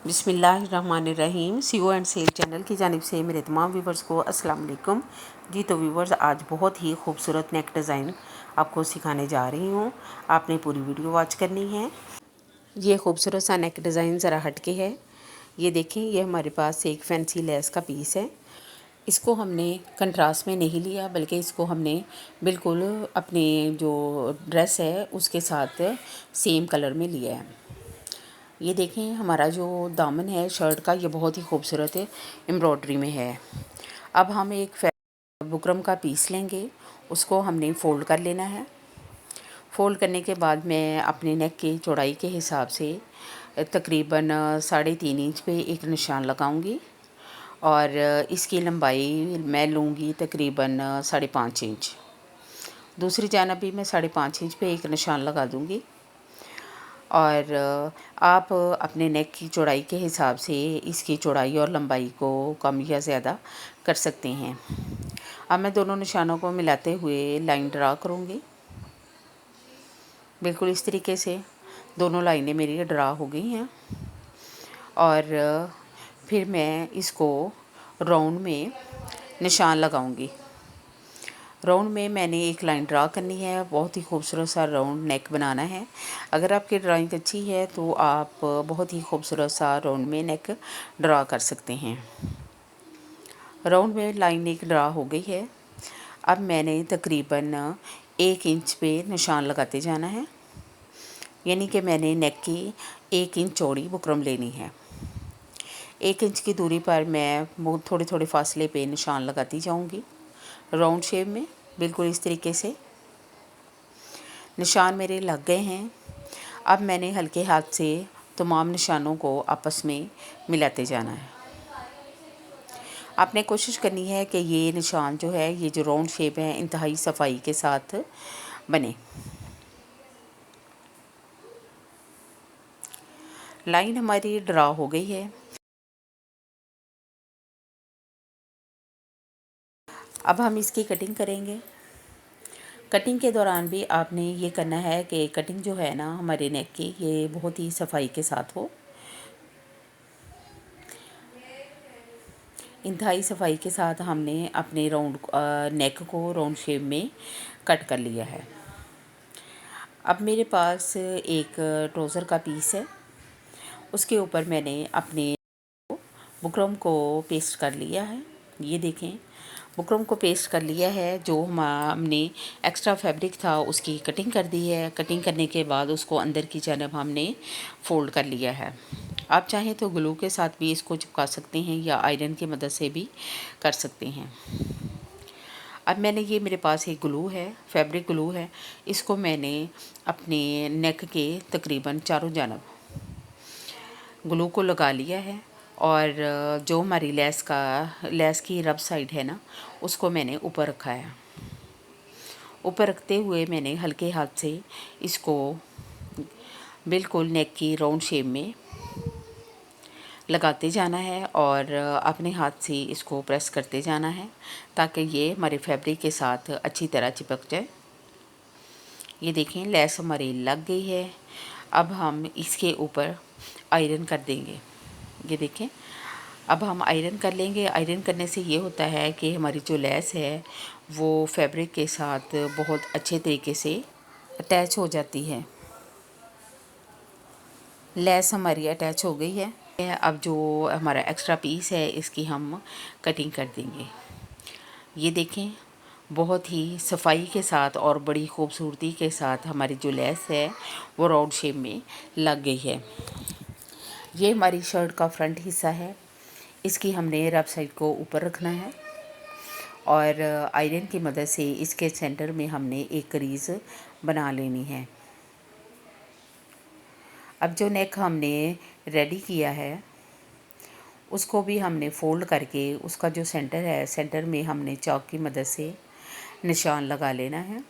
बिस्मिल्लाहिर्रहमानिर्रहीम। CO and cell channel की जानिब से मेरे तमाम व्यूवर्स को अस्सलाम वालेकुम जी। तो व्यूवर्स, आज बहुत ही खूबसूरत नेक डिज़ाइन आपको सिखाने जा रही हूँ। आपने पूरी वीडियो वॉच करनी है। ये खूबसूरत सा नेक डिज़ाइन ज़रा हटके है। ये देखें, ये हमारे पास एक फैंसी लेस का पीस है। इसको हमने कंट्रास्ट में नहीं लिया, बल्कि इसको हमने बिल्कुल अपने जो ड्रेस है उसके साथ सेम कलर में लिया है। ये देखें, हमारा जो दामन है शर्ट का, ये बहुत ही खूबसूरत है, एम्ब्रॉयडरी में है। अब हम एक बुकरम का पीस लेंगे, उसको हमने फ़ोल्ड कर लेना है। फ़ोल्ड करने के बाद मैं अपने नेक की चौड़ाई के हिसाब से तकरीबन 3.5 इंच पे एक निशान लगाऊंगी और इसकी लंबाई मैं लूँगी तकरीबन 5.5 इंच। दूसरी जानब भी मैं 5.5 इंच पे एक निशान लगा दूँगी और आप अपने नेक की चौड़ाई के हिसाब से इसकी चौड़ाई और लंबाई को कम या ज़्यादा कर सकते हैं। अब मैं दोनों निशानों को मिलाते हुए लाइन ड्रा करूँगी। बिल्कुल इस तरीके से दोनों लाइनें मेरी ड्रा हो गई हैं और फिर मैं इसको राउंड में निशान लगाऊंगी। राउंड में मैंने एक लाइन ड्रा करनी है। बहुत ही खूबसूरत सा राउंड नेक बनाना है। अगर आपकी ड्राइंग अच्छी है तो आप बहुत ही खूबसूरत सा राउंड में नेक ड्रा कर सकते हैं। राउंड में लाइन एक ड्रा हो गई है। अब मैंने तकरीबन 1 इंच पे निशान लगाते जाना है, यानी कि मैंने नेक की 1 इंच चौड़ी बुकरम लेनी है। 1 इंच की दूरी पर मैं थोड़े थोड़े फासले पे निशान लगाती जाऊंगी राउंड शेप में। बिल्कुल इस तरीके से निशान मेरे लग गए हैं। अब मैंने हल्के हाथ से तमाम निशानों को आपस में मिलाते जाना है। आपने कोशिश करनी है कि ये निशान जो है, ये जो राउंड शेप है, इंतहाई सफाई के साथ बने। लाइन हमारी ड्रा हो गई है। अब हम इसकी कटिंग करेंगे। कटिंग के दौरान भी आपने ये करना है कि कटिंग जो है ना हमारे नेक की, ये बहुत ही सफाई के साथ हो। इंतहाई सफाई के साथ हमने अपने राउंड नेक को राउंड शेप में कट कर लिया है। अब मेरे पास एक ट्राउज़र का पीस है, उसके ऊपर मैंने अपने बुकरम को पेस्ट कर लिया है। ये देखें, बुकरम को पेस्ट कर लिया है। जो हमने एक्स्ट्रा फैब्रिक था उसकी कटिंग कर दी है। कटिंग करने के बाद उसको अंदर की जानब हमने फ़ोल्ड कर लिया है। आप चाहें तो ग्लू के साथ भी इसको चिपका सकते हैं या आयरन की मदद से भी कर सकते हैं। अब मैंने ये मेरे पास एक ग्लू है, फैब्रिक ग्लू है। इसको मैंने अपने नेक के तकरीबन चारों जानब ग्लू को लगा लिया है और जो हमारी लेस की रब साइड है ना, उसको मैंने ऊपर रखा है। ऊपर रखते हुए मैंने हल्के हाथ से इसको बिल्कुल नेक की राउंड शेप में लगाते जाना है और अपने हाथ से इसको प्रेस करते जाना है ताकि ये हमारे फैब्रिक के साथ अच्छी तरह चिपक जाए। ये देखें, लेस हमारी लग गई है। अब हम इसके ऊपर आयरन कर देंगे। ये देखें, अब हम आयरन कर लेंगे। आयरन करने से ये होता है कि हमारी जो लेस है वो फैब्रिक के साथ बहुत अच्छे तरीके से अटैच हो जाती है। लेस हमारी अटैच हो गई है। अब जो हमारा एक्स्ट्रा पीस है इसकी हम कटिंग कर देंगे। ये देखें, बहुत ही सफाई के साथ और बड़ी खूबसूरती के साथ हमारी जो लेस है वो राउंड शेप में लग गई है। ये हमारी शर्ट का फ्रंट हिस्सा है। इसकी हमने रब साइड को ऊपर रखना है और आयरन की मदद से इसके सेंटर में हमने एक क्रीज बना लेनी है। अब जो नेक हमने रेडी किया है उसको भी हमने फ़ोल्ड करके उसका जो सेंटर है, सेंटर में हमने चॉक की मदद से निशान लगा लेना है।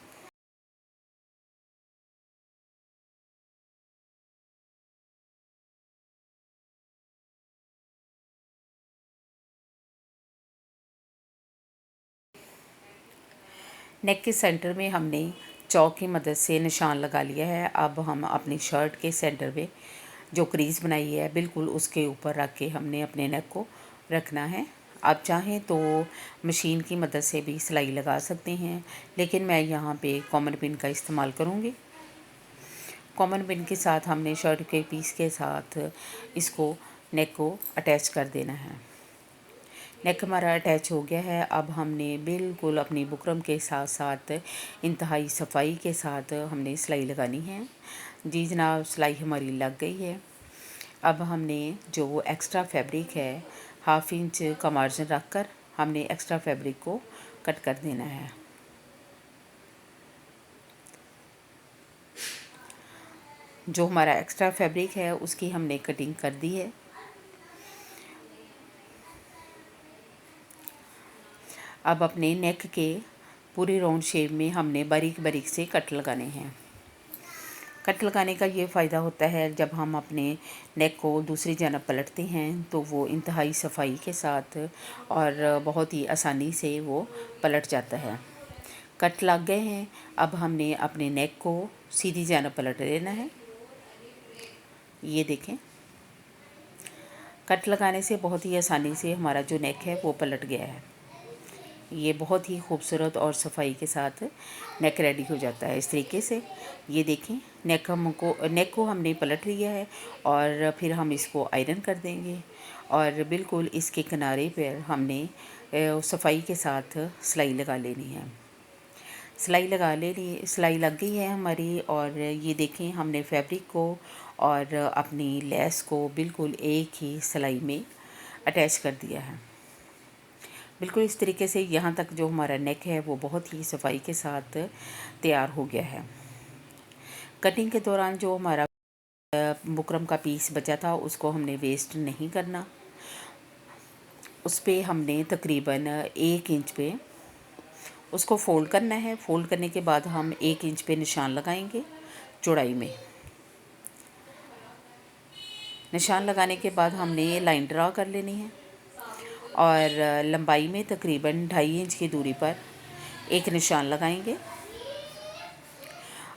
नेक के सेंटर में हमने चॉक की मदद से निशान लगा लिया है। अब हम अपनी शर्ट के सेंटर पे जो क्रीज़ बनाई है बिल्कुल उसके ऊपर रख के हमने अपने नेक को रखना है। आप चाहें तो मशीन की मदद से भी सिलाई लगा सकते हैं, लेकिन मैं यहाँ पे कॉमन पिन का इस्तेमाल करूँगी। कॉमन पिन के साथ हमने शर्ट के पीस के साथ इसको नेक को अटैच कर देना है। नेक हमारा अटैच हो गया है। अब हमने बिल्कुल अपनी बुकरम के साथ साथ इंतहाई सफाई के साथ हमने सिलाई लगानी है। जी जनाब, सिलाई हमारी लग गई है। अब हमने जो एक्स्ट्रा फैब्रिक है 1/2 इंच का मार्जिन रख कर हमने एक्स्ट्रा फैब्रिक को कट कर देना है। जो हमारा एक्स्ट्रा फैब्रिक है उसकी हमने कटिंग कर दी है। अब अपने नेक के पूरे राउंड शेप में हमने बारीक बारीक से कट लगाने हैं। कट लगाने का ये फ़ायदा होता है, जब हम अपने नेक को दूसरी जानब पलटते हैं तो वो इंतहाई सफाई के साथ और बहुत ही आसानी से वो पलट जाता है। कट लग गए हैं। अब हमने अपने नेक को सीधी जानब पलट लेना है। ये देखें, कट लगाने से बहुत ही आसानी से हमारा जो नेक है वो पलट गया है। ये बहुत ही खूबसूरत और सफाई के साथ नेक रेडी हो जाता है इस तरीके से। ये देखें, नेक को हमने पलट लिया है और फिर हम इसको आयरन कर देंगे और बिल्कुल इसके किनारे पर हमने सफाई के साथ सिलाई लगा लेनी है। सिलाई लग गई है हमारी। और ये देखें, हमने फैब्रिक को और अपनी लेस को बिल्कुल एक ही सिलाई में अटैच कर दिया है। बिल्कुल इस तरीके से यहाँ तक जो हमारा नेक है वो बहुत ही सफाई के साथ तैयार हो गया है। कटिंग के दौरान जो हमारा बुकरम का पीस बचा था उसको हमने वेस्ट नहीं करना। उस पे हमने तकरीबन 1 इंच पे उसको फ़ोल्ड करना है। फ़ोल्ड करने के बाद हम 1 इंच पे निशान लगाएंगे चौड़ाई में। निशान लगाने के बाद हमने लाइन ड्रा कर लेनी है और लंबाई में तकरीबन 2.5 इंच की दूरी पर एक निशान लगाएंगे।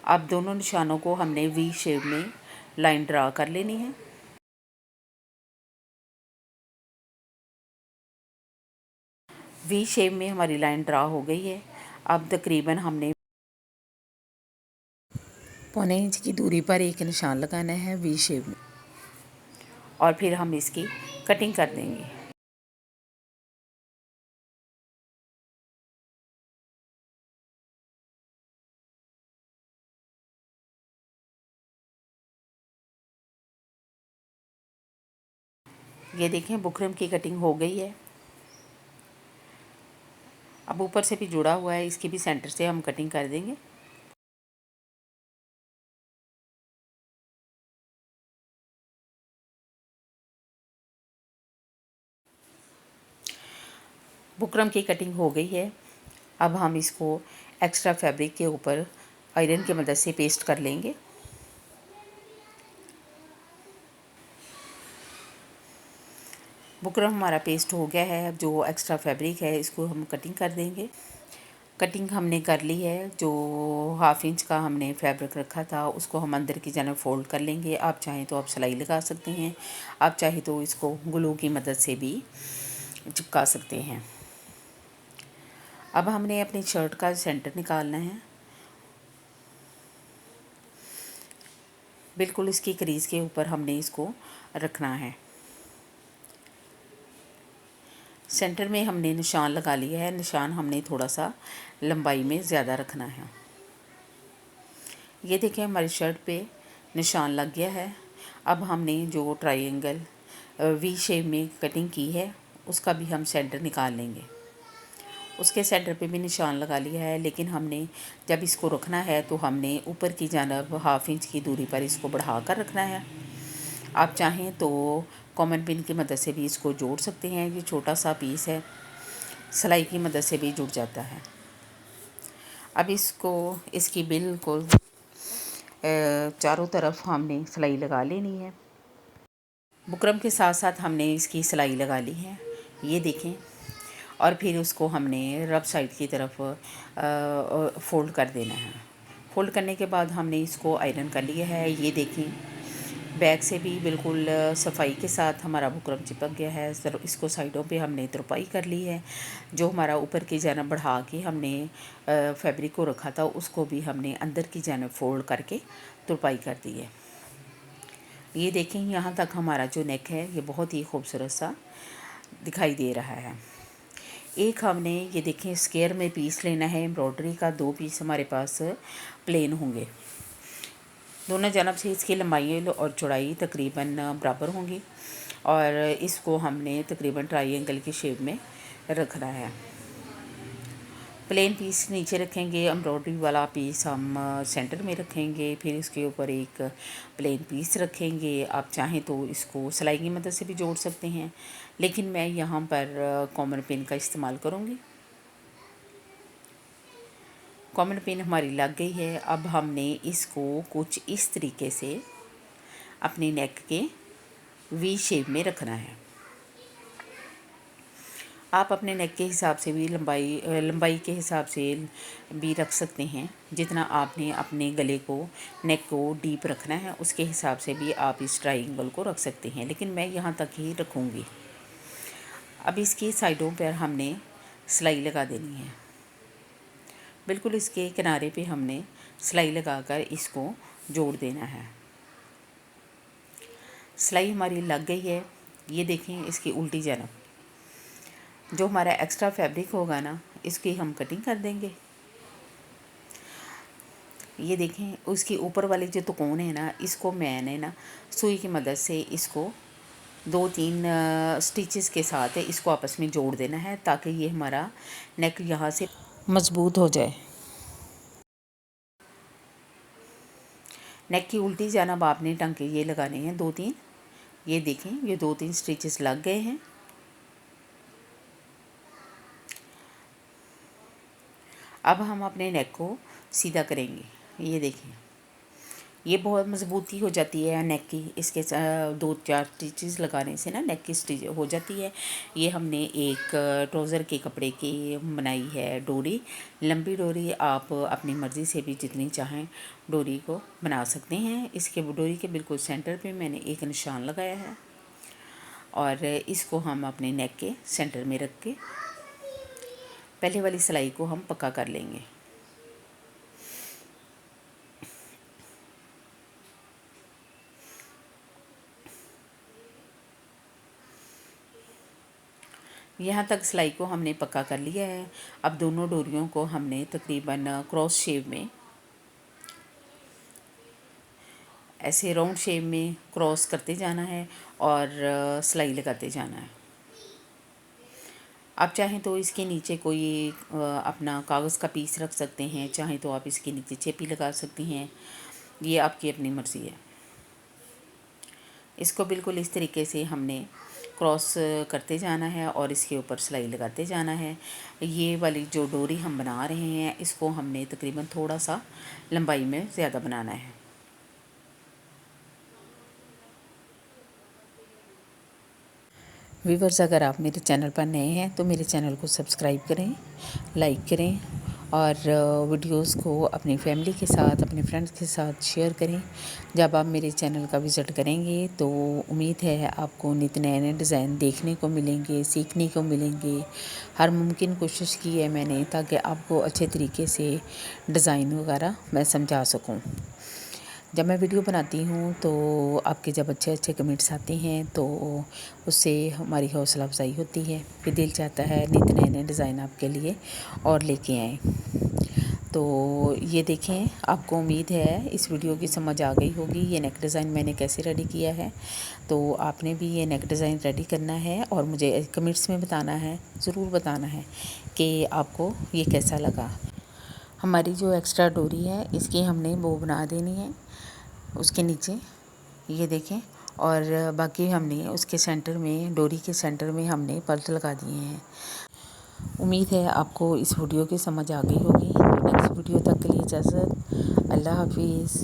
अब दोनों निशानों को हमने वी शेप में लाइन ड्रा कर लेनी है। वी शेप में हमारी लाइन ड्रा हो गई है। अब तकरीबन हमने 1.25 इंच की दूरी पर एक निशान लगाना है वी शेप में और फिर हम इसकी कटिंग कर देंगे। ये देखें, बुकरम की कटिंग हो गई है। अब ऊपर से भी जुड़ा हुआ है, इसकी भी सेंटर से हम कटिंग कर देंगे। बुकरम की कटिंग हो गई है। अब हम इसको एक्स्ट्रा फैब्रिक के ऊपर आयरन की मदद से पेस्ट कर लेंगे। बुकरम हमारा पेस्ट हो गया है। अब जो एक्स्ट्रा फैब्रिक है इसको हम कटिंग कर देंगे। कटिंग हमने कर ली है। जो 1/2 इंच का हमने फैब्रिक रखा था उसको हम अंदर की जानब फ़ोल्ड कर लेंगे। आप चाहें तो आप सिलाई लगा सकते हैं, आप चाहें तो इसको ग्लू की मदद से भी चिपका सकते हैं। अब हमने अपनी शर्ट का सेंटर निकालना है। बिल्कुल इसकी क्रीज़ के ऊपर हमने इसको रखना है। सेंटर में हमने निशान लगा लिया है। निशान हमने थोड़ा सा लंबाई में ज़्यादा रखना है। ये देखें, हमारी शर्ट पे निशान लग गया है। अब हमने जो ट्रायंगल वी शेप में कटिंग की है उसका भी हम सेंटर निकाल लेंगे। उसके सेंटर पे भी निशान लगा लिया है, लेकिन हमने जब इसको रखना है तो हमने ऊपर की जानब 1/2 इंच की दूरी पर इसको बढ़ा कर रखना है। आप चाहें तो कॉमन पिन की मदद से भी इसको जोड़ सकते हैं। ये छोटा सा पीस है, सिलाई की मदद से भी जुड़ जाता है। अब इसको इसकी बिल्कुल चारों तरफ हमने सिलाई लगा लेनी है। बुकरम के साथ साथ हमने इसकी सिलाई लगा ली है, ये देखें। और फिर उसको हमने रब साइड की तरफ फ़ोल्ड कर देना है। फ़ोल्ड करने के बाद हमने इसको आयरन कर लिया है, ये देखें। बैक से भी बिल्कुल सफाई के साथ हमारा बुकरम चिपक गया है। इसको साइडों पे हमने तुरपाई कर ली है। जो हमारा ऊपर की जानब बढ़ा के हमने फैब्रिक को रखा था, उसको भी हमने अंदर की जानब फोल्ड करके तुरपाई कर दी है। ये देखें, यहाँ तक हमारा जो नेक है ये बहुत ही खूबसूरत सा दिखाई दे रहा है। एक हमने ये देखें स्क्वायर में पीस लेना है एम्ब्रॉयडरी का। 2 पीस हमारे पास प्लेन होंगे। दोनों जानब से इसकी लंबाई और चौड़ाई तकरीबन बराबर होंगी और इसको हमने तकरीबन ट्रायंगल की शेप में रखना है। प्लेन पीस नीचे रखेंगे, एम्ब्रॉयडरी वाला पीस हम सेंटर में रखेंगे, फिर इसके ऊपर एक प्लेन पीस रखेंगे। आप चाहें तो इसको सिलाई की मदद से भी जोड़ सकते हैं, लेकिन मैं यहाँ पर कॉमन पिन का इस्तेमाल करूँगी। कॉमन पिन हमारी लग गई है। अब हमने इसको कुछ इस तरीके से अपने नेक के वी शेप में रखना है। आप अपने नेक के हिसाब से भी लंबाई के हिसाब से भी रख सकते हैं। जितना आपने अपने गले को, नेक को डीप रखना है, उसके हिसाब से भी आप इस ट्रायंगल को रख सकते हैं, लेकिन मैं यहाँ तक ही रखूँगी। अब इसकी साइडों पर हमने सिलाई लगा देनी है। बिल्कुल इसके किनारे पे हमने सिलाई लगाकर इसको जोड़ देना है। सिलाई हमारी लग गई है। ये देखें, इसकी उल्टी जानब जो हमारा एक्स्ट्रा फैब्रिक होगा ना, इसकी हम कटिंग कर देंगे। ये देखें, उसके ऊपर वाली जो तुकोन है ना, इसको मैंने ना सुई की मदद से इसको 2-3 स्टिचेस के साथ इसको आपस में जोड़ देना है, ताकि ये हमारा नेक यहाँ से मज़बूत हो जाए। नेक की उल्टी जानब आपने टांके ये लगाने हैं 2-3। ये देखें, ये 2-3 स्टिचेस लग गए हैं। अब हम अपने नेक को सीधा करेंगे। ये देखें, ये बहुत मज़बूती हो जाती है नेक की। इसके 2-4 स्टिचेस लगाने से ना नेक की स्टिच हो जाती है। ये हमने एक ट्राउज़र के कपड़े की बनाई है डोरी, लंबी डोरी। आप अपनी मर्ज़ी से भी जितनी चाहें डोरी को बना सकते हैं। इसके डोरी के बिल्कुल सेंटर पे मैंने एक निशान लगाया है और इसको हम अपने नेक के सेंटर में रख के पहले वाली सिलाई को हम पक्का कर लेंगे। यहाँ तक सिलाई को हमने पक्का कर लिया है। अब दोनों डोरियों को हमने तकरीबन क्रॉस शेप में, ऐसे राउंड शेप में क्रॉस करते जाना है और सिलाई लगाते जाना है। आप चाहें तो इसके नीचे कोई अपना कागज़ का पीस रख सकते हैं, चाहें तो आप इसके नीचे चेपी लगा सकती हैं। ये आपकी अपनी मर्ज़ी है। इसको बिल्कुल इस तरीके से हमने क्रॉस करते जाना है और इसके ऊपर सिलाई लगाते जाना है। ये वाली जो डोरी हम बना रहे हैं, इसको हमने तकरीबन थोड़ा सा लंबाई में ज़्यादा बनाना है। व्यूअर्स, अगर आप मेरे चैनल पर नए हैं तो मेरे चैनल को सब्सक्राइब करें, लाइक करें और वीडियोस को अपनी फैमिली के साथ, अपने फ्रेंड्स के साथ शेयर करें। जब आप मेरे चैनल का विज़िट करेंगे तो उम्मीद है आपको नित नए नए डिज़ाइन देखने को मिलेंगे, सीखने को मिलेंगे। हर मुमकिन कोशिश की है मैंने ताकि आपको अच्छे तरीके से डिज़ाइन वगैरह मैं समझा सकूं। जब मैं वीडियो बनाती हूँ तो आपके जब अच्छे अच्छे कमेंट्स आते हैं तो उससे हमारी हौसला अफजाई होती है, फिर दिल चाहता है नित नए नए डिज़ाइन आपके लिए और लेके आएँ। तो ये देखें, आपको उम्मीद है इस वीडियो की समझ आ गई होगी। ये नेक डिज़ाइन मैंने कैसे रेडी किया है, तो आपने भी ये नेक डिज़ाइन रेडी करना है और मुझे कमेंट्स में बताना है, ज़रूर बताना है कि आपको ये कैसा लगा। हमारी जो एक्स्ट्रा डोरी है इसकी हमने बो बना देनी है उसके नीचे, ये देखें। और बाकी हमने उसके सेंटर में, डोरी के सेंटर में हमने पर्ल लगा दिए हैं। उम्मीद है आपको इस वीडियो की समझ आ गई होगी। नेक्स्ट वीडियो तक के लिए इजाज़त। अल्लाह हाफिज़।